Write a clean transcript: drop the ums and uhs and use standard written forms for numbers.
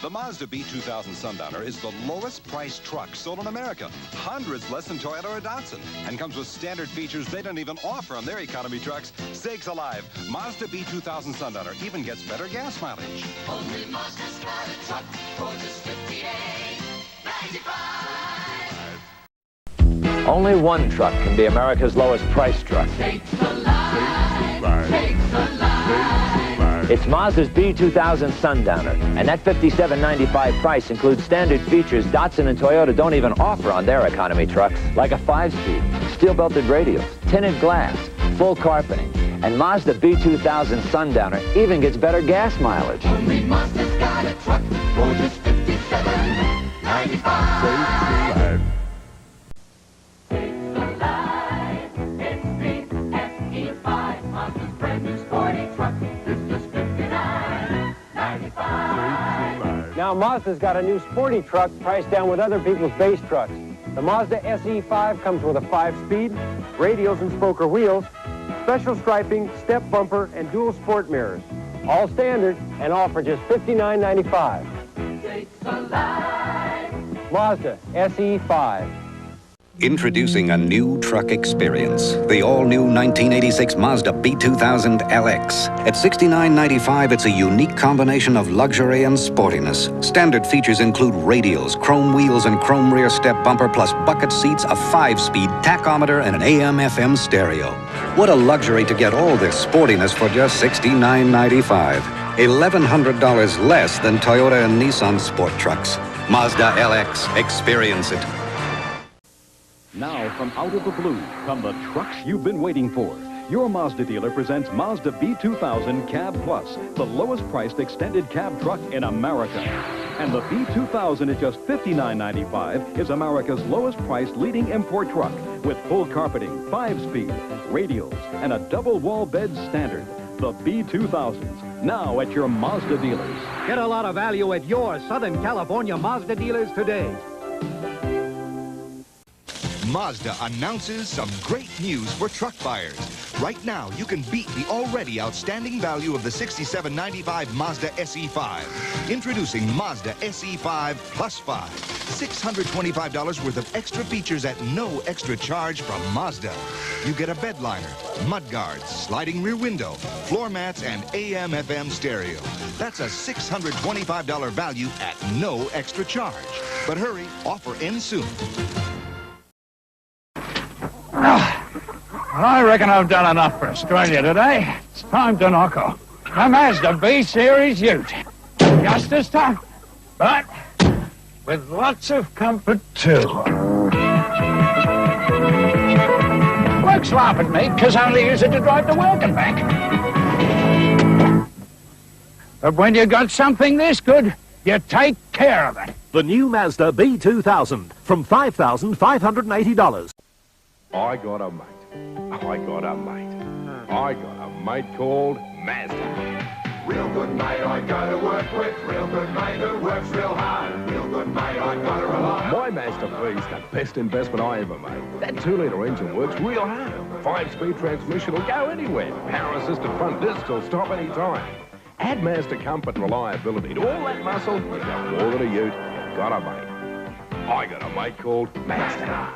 The Mazda B2000 Sundowner is the lowest priced truck sold in America. Hundreds less than Toyota or Datsun. And comes with standard features they don't even offer on their economy trucks. Sakes alive. Mazda B2000 Sundowner even gets better gas mileage. Only Mazda's got a truck for just $58.95. Only one truck can be America's lowest price truck. Take the line. Take the line. It's Mazda's B2000 Sundowner, and that $57.95 price includes standard features Datsun and Toyota don't even offer on their economy trucks, like a 5-speed, steel-belted radials, tinted glass, full carpeting, and Mazda B2000 Sundowner even gets better gas mileage. Only Mazda's got a truck for just $57.95. Take the line. It's the SE5, Mazda's brand new sporty truck. Now Mazda's got a new sporty truck priced down with other people's base trucks. The Mazda SE5 comes with a 5-speed, radials and spoker wheels, special striping, step bumper, and dual sport mirrors. All standard and all for just $59.95. Take the line. Mazda SE5. Introducing a new truck experience. The all-new 1986 Mazda B2000 LX. At $69.95, it's a unique combination of luxury and sportiness. Standard features include radials, chrome wheels, and chrome rear step bumper, plus bucket seats, a 5-speed tachometer, and an AM/FM stereo. What a luxury to get all this sportiness for just $69.95. $1,100 less than Toyota and Nissan sport trucks. Mazda LX. Experience it. Now, from out of the blue, come the trucks you've been waiting for. Your Mazda dealer presents Mazda B2000 Cab Plus, the lowest priced extended cab truck in America. And the B2000 at just $59.95 is America's lowest priced leading import truck with full carpeting, 5-speed, radials, and a double wall bed standard. The B2000s, now at your Mazda dealers. Get a lot of value at your Southern California Mazda dealers today. Mazda announces some great news for truck buyers. Right now, you can beat the already outstanding value of the $67.95 Mazda SE5. Introducing Mazda SE5 Plus 5. $625 worth of extra features at no extra charge from Mazda. You get a bed liner, mud guards, sliding rear window, floor mats, and AM/FM stereo. That's a $625 value at no extra charge. But hurry, offer ends soon. I reckon I've done enough for Australia today. It's time to knock off. A Mazda B-Series Ute. Just as tough, but with lots of comfort, too. Folks laugh at me because I only use it to drive to work and back. But when you got something this good, you take care of it. The new Mazda B2000 from $5,580. I got a mate. I got a mate. I got a mate called Mazda. Real good mate I go to work with. Real good mate who works real hard. Real good mate I got to rely on. My Mazda B's the best investment I ever made. That 2-litre engine works real hard. 5-speed transmission will go anywhere. Power-assisted front discs will stop any time. Add Mazda comfort and reliability to all that muscle, you got more than a ute. You got a mate. I got a mate called Mazda.